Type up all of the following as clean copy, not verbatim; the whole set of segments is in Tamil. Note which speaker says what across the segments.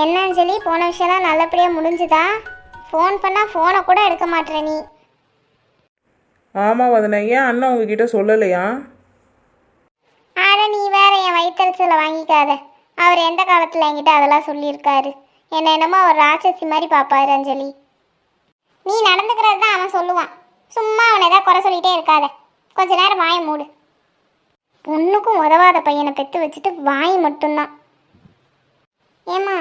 Speaker 1: என்ன அஞ்சலி, போன விஷயம்லாம் நல்லபடியாக முடிஞ்சுதா? ஃபோன் பண்ணால் ஃபோனை கூட எடுக்க மாட்டேற நீ.
Speaker 2: ஆமாம் வதனா, ஏன் அண்ணன் உங்ககிட்ட சொல்லலையா?
Speaker 1: ஆட நீ வேற என் வயிற்றுச்சலை வாங்கிக்காத. அவர் எந்த காலத்தில் என்கிட்ட அதெல்லாம் சொல்லியிருக்காரு? என்னமோ அவர் ராட்சசி மாதிரி பார்ப்பாரு அஞ்சலி. நீ நடந்துக்கிறது தான் அவன் சொல்லுவான். சும்மா அவனை ஏதாவது குறை சொல்லிகிட்டே இருக்காத. கொஞ்ச நேரம் வாயை மூடு. பொண்ணுக்கும் உதவாத பையனை பெற்று வச்சுட்டு வாய் மட்டும்தான். ஏம்மா,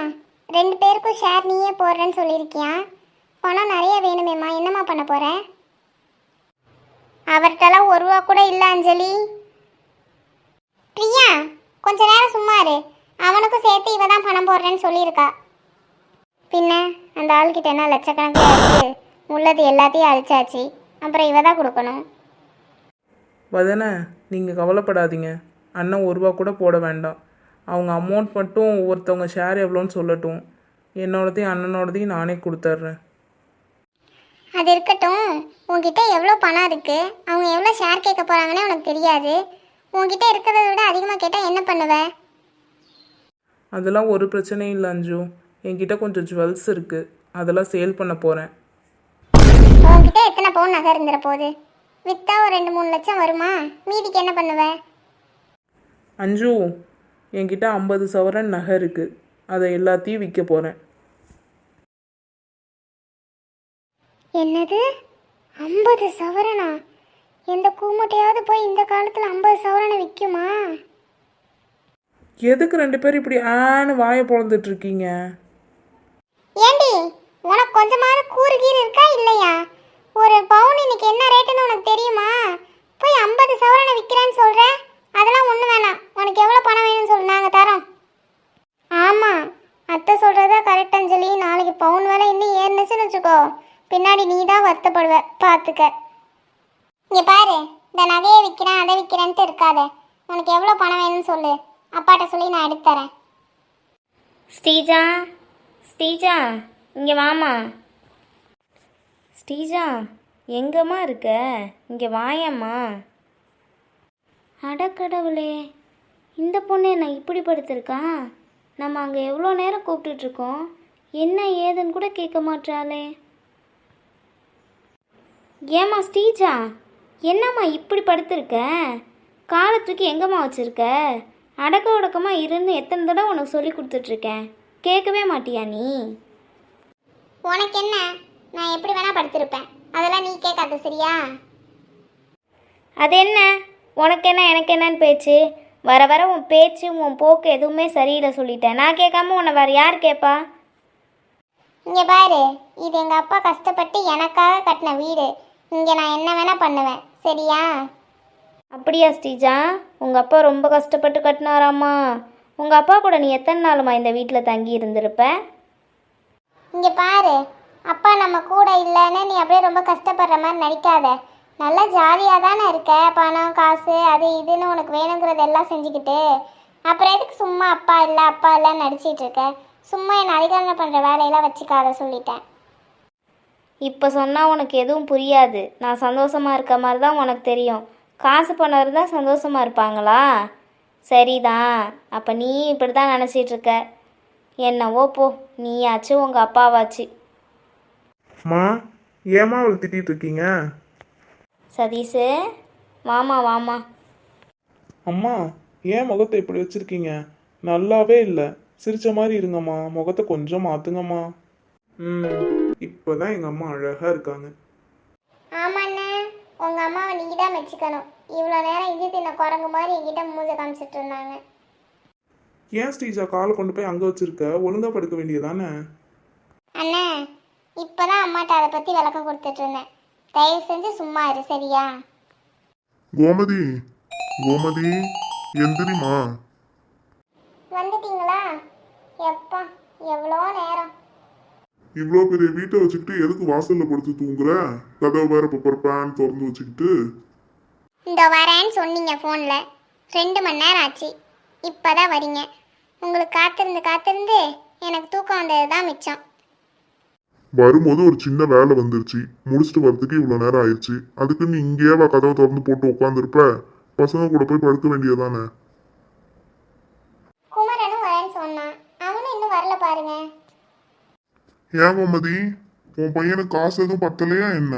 Speaker 1: 2 பேருக்கும் ஷேர் நீயே போடுறேன்னு சொல்லியிருக்கியா? பணம் நிறைய வேணுமேம்மா, என்னம்மா பண்ண போற? அவர்கிட்டலாம் 1 ரூபா கூட இல்லை அஞ்சலி. பிரியா, கொஞ்ச நேரம் சும்மா இரு. அவனுக்கும் சேர்த்து இவ தான் பணம் போடுறேன்னு சொல்லியிருக்கா. பின்ன அந்த ஆள்கிட்ட என்ன லட்சக்கணக்கில் இருக்கு? உள்ளது எல்லாத்தையும் அழிச்சாச்சு. அப்புறம் இவ தான் கொடுக்கணும்.
Speaker 2: வதனா, நீங்கள் கவலைப்படாதீங்க. அண்ணன் 1 ரூபா கூட போட வேண்டாம். அவங்க அமௌண்ட் மட்டும் ஒவ்வொருத்தவங்க ஷேர் எவ்வளோன்னு சொல்லட்டும். என்னோடதையும் அண்ணனோடதையும் நானே கொடுத்துட்றேன்.
Speaker 1: அது இருக்கட்டும். உங்ககிட்ட எவ்வளோ பணம் இருக்கு? அவங்க எவ்வளோ ஷேர் கேட்க போகிறாங்கன்னே உனக்கு தெரியாது. உங்ககிட்ட இருக்கிறத விட அதிகமாக கேட்டால் என்ன பண்ணுவ?
Speaker 2: அதெல்லாம் ஒரு பிரச்சனையும் இல்லை அஞ்சு. என்கிட்ட கொஞ்சம் ஜுவல்ஸ் இருக்குது, அதெல்லாம் சேல் பண்ண போகிறேன்.
Speaker 1: உங்ககிட்ட எத்தனை பவுன் நகை இருந்துற போகுது? விற்றா ஒரு 2-3 லட்சம் வருமா? மீதிக்கு என்ன பண்ணுவ?
Speaker 2: அஞ்சு, என்கிட்ட 50 சவரன் நகை இருக்குது, அதை எல்லாத்தையும் விற்க போகிறேன்.
Speaker 1: என்னது, 50 சவரனா? எந்த கூமுட்டையாவது போய் இந்த காலத்தில் 50 சவரனை விற்குமா?
Speaker 2: எதுக்கு 2 பேரும் இப்படி ஆன்னு வாயை பொழந்துட்டு இருக்கீங்க?
Speaker 1: ஏண்டி, உனக்கு கொஞ்சமாவது கூறு கீறு இருக்கா இல்லையா? ஒரு பவுன் இன்னைக்கு என்ன ரேட்டுன்னு உனக்கு தெரியுமா? போய் 50 சவரனை விற்கிறேன்னு சொல்ற? அதெல்லாம் ஒன்றும் வேணாம். உனக்கு எவ்வளோ பணம் வேணும்னு சொல்லு, நாங்கள் தரோம். ஆமாம், அத்தை சொல்கிறதா கரெக்ட் அஞ்சலி. நாளைக்கு பவுன் வேலை இன்னும் ஏறுனுச்சுன்னு வச்சுக்கோ, பின்னாடி நீ தான் வருத்தப்படுவ, பார்த்துக்க. இங்கே பாரு, இந்த நகையை விற்கிறேன் அதை விற்கிறேன்ட்டு இருக்காத. உனக்கு எவ்வளோ பணம் வேணும்னு சொல்லு, அப்பாட்ட சொல்லி நான் எடுத்து தரேன்.
Speaker 3: ஸ்ரீஜா, ஸ்ரீஜா, இங்கே வாமா. ஸ்ரீஜா, எங்கம்மா இருக்க? இங்கே வாயம்மா. அடக்கடவுளே, இந்த பொண்ணு என்ன இப்படி படுத்திருக்கா? நம்ம அங்கே எவ்வளோ நேரம் கூப்பிட்டுட்ருக்கோம், என்ன ஏதுன்னு கூட கேட்க மாட்டாளே. ஏம்மா ஸ்ரீஜா, என்னம்மா இப்படி படுத்திருக்க? காலை தூக்கி எங்கம்மா வச்சுருக்க? அடக்க உடக்கமாக இருந்து எத்தனை தடவை உனக்கு சொல்லி கொடுத்துட்ருக்கேன், கேட்கவே மாட்டியா நீ?
Speaker 1: உனக்கு என்ன, நான் எப்படி வேணா படுத்திருப்பேன், அதெல்லாம் நீ கேட்காத சரியா?
Speaker 3: அது என்ன உனக்கு என்ன எனக்கு என்னன்னு பேச்சு? வர வர உன் பேச்சு உன் போக்கு எதுவுமே சரியில்லை சொல்லிட்டேன். நான் கேட்காம உன்னை வேறு யார் கேட்பா?
Speaker 1: இங்கே பாரு, இது எங்கள் அப்பா கஷ்டப்பட்டு எனக்காக கட்டின வீடு. இங்கே நான் என்ன வேணா பண்ணுவேன் சரியா?
Speaker 3: அப்படியா ஸ்ரீஜா, உங்கள் அப்பா ரொம்ப கஷ்டப்பட்டு கட்டினாராம்மா? உங்கள் அப்பா கூட நீ எத்தனை நாளுமா இந்த வீட்டில் தங்கி இருந்திருப்ப?
Speaker 1: இங்கே பாரு, அப்பா நம்ம கூட இல்லைன்னு நீ அப்படியே ரொம்ப கஷ்டப்படுற மாதிரி நடிக்காத. நல்லா ஜாலியாக தானே இருக்க, பணம் காசு அது இதுன்னு உனக்கு வேணுங்கிறதெல்லாம் செஞ்சுக்கிட்டு. அப்புறம் எதுக்கு சும்மா அப்பா இல்லைன்னு நடிச்சிட்டு இருக்க? சும்மா என்னை அதிகாரம் பண்ணுற வேலையெல்லாம் வச்சுக்காத சொல்லிட்டேன்.
Speaker 3: இப்போ சொன்னால் உனக்கு எதுவும் புரியாது. நான் சந்தோஷமாக இருக்க மாதிரி தான் உனக்கு தெரியும். காசு பணம் இருந்தால் சந்தோஷமாக இருப்பாங்களா? சரிதான், அப்போ நீ இப்படி தான் நினச்சிட்ருக்க. என்னவோ போ, நீயாச்சு உங்கள் அப்பாவாச்சு.
Speaker 2: அம்மா, ஏம்மா அவள் திட்டிகிட்டு இருக்கீங்க?
Speaker 3: சதீஷு, வாமா வாமா.
Speaker 4: அம்மா, ஏன் முகத்தை இப்படி வச்சிருக்கீங்க? நல்லாவே இல்லை. சிரிச்ச மாதிரி இருங்கம்மா, முகத்தை கொஞ்சம் மாத்துங்கம்மா. இப்போதான் எங்கள் அம்மா அழகாக இருக்காங்க.
Speaker 1: ஆமாண்ணே, உங்கள் அம்மாவை நீங்கள் தான் மெச்சிக்கணும். இவ்வளோ நேரம் இஞ்சி தின்ன குரங்கு மாதிரி என்கிட்ட மூஞ்ச காமிச்சிட்டு இருந்தாங்க.
Speaker 4: ஏன் ஸ்ரீஜா காலை கொண்டு போய் அங்கே வச்சிருக்க? ஒழுங்கா படுக்க வேண்டியதானே?
Speaker 1: அண்ணே, இப்போ தான் அம்மாட்ட அதை பற்றி விளக்கம் கொடுத்துட்டு இருந்தேன். தயவு செஞ்சு சும்மா இரு சரியா?
Speaker 5: கோமதி, கோமதி, எந்திரிமா.
Speaker 1: வந்துட்டீங்களா? எப்பா, எவ்வளோ நேரம்.
Speaker 5: இவ்வளோ பெரிய வீட்டை வச்சுக்கிட்டு எதுக்கு வாசல்ல படுத்து தூங்குற? கதவை வேற பேன் திறந்து வச்சுக்கிட்டு.
Speaker 1: இந்த வரேன்னு சொன்னீங்க ஃபோனில், 2 மணி நேரம் ஆச்சு. இப்போ தான் வரீங்க. உங்களுக்கு காத்திருந்து எனக்கு தூக்கம் வந்தது தான் மிச்சம்.
Speaker 5: வரும்போது ஒரு சின்ன வேலை வந்துருச்சு, முடிச்சுட்டு வரதுக்கு இவ்வளோ நேரம் ஆயிடுச்சு. அதுக்கு நீ இங்கேயே கதவை திறந்து போட்டு உட்காந்துருப்ப. பசங்க கூட போய் படுக்க வேண்டியதானே?
Speaker 1: குமரனும் வரேன்னு சொன்னான், அவனும் இன்னும் வரல சொல்ல பாருங்க.
Speaker 5: ஏன் கோமதி, உன் பையனுக்கு காசு எதுவும் பத்தலையா என்ன?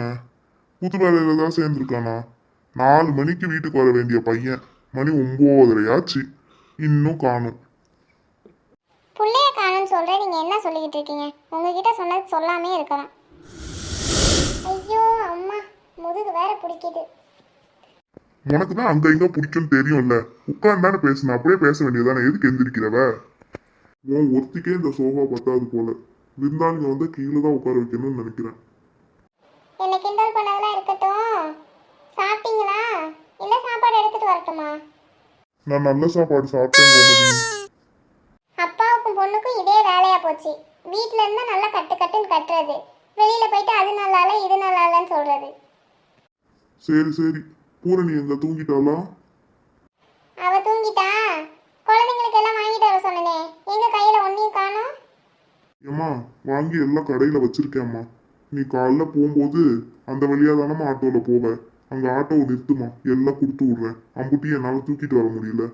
Speaker 5: புது வேலையில தான் சேர்ந்துருக்கானா? 4 மணிக்கு வீட்டுக்கு வர வேண்டிய பையன் மணி 9:30 ஆச்சு, இன்னும் காணும்.
Speaker 1: புள்ளைய காணும்னு சொல்றேன், நீங்க என்ன சொல்லிக்கிட்டு இருக்கீங்க? உங்ககிட்ட சொன்னது சொல்லாமே இருக்கலாம். ஐயோ அம்மா, முதுகு வேற பிடிக்குது.
Speaker 5: உனக்கு தான் அங்க இங்க பிடிக்கும்னு தெரியும்ல, உட்கார்ந்தானே பேசணும், அப்படியே பேச வேண்டியதானே, எதுக்கு எந்திரிக்கிறவ? உன் ஒருத்திக்கே இந்த சோஃபா பத்தாது போல, விருந்தாளிங்க வந்து கீழே தான் உட்கார வைக்கணும்னு நினைக்கிறேன்.
Speaker 1: என்ன கிண்டல் பண்ணதெல்லாம் இருக்கட்டும். சாப்பிட்டீங்களா? இல்ல சாப்பாடு எடுத்துட்டு வரட்டுமா?
Speaker 5: நான் நல்ல சாப்பாடு சாப்பிட்டேன் கோமதி.
Speaker 1: அப்பாவுக்கும் பொண்ணுக்கும் இதே வேலையா போச்சு. வீட்ல இருந்தா நல்லா கட்டு கட்டுன்னு கட்டுறது, வெளியில போயிட்டு அது நல்லா இல்ல இது நல்லா இல்லன்னு சொல்றது.
Speaker 5: சரி சரி, பூரணி எங்க தூங்கிட்டாளா?
Speaker 1: அவ தூங்கிட்டா. குழந்தைங்களுக்கு எல்லாம் வாங்கிட்டு வர சொன்னனே, எங்க கையில ஒன்னையும் காணோம்.
Speaker 5: ஏம்மா, வாங்கி எல்லாம் கடையில் வச்சிருக்கேம்மா. நீ காலைல போகும்போது அந்த வழியா தானம்மா ஆட்டோவில் போவ, அங்கே ஆட்டோவை நிறுத்துமா, எல்லாம் கொடுத்து விட்றேன். அம்புட்டி என்னால் தூக்கிட்டு வர முடியல.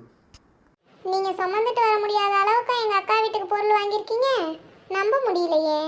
Speaker 1: நீங்க சுமந்துட்டு வர முடியாத அளவுக்கு எங்க அக்கா வீட்டுக்கு பொருள் வாங்கியிருக்கீங்க. நம்ப முடியலையே.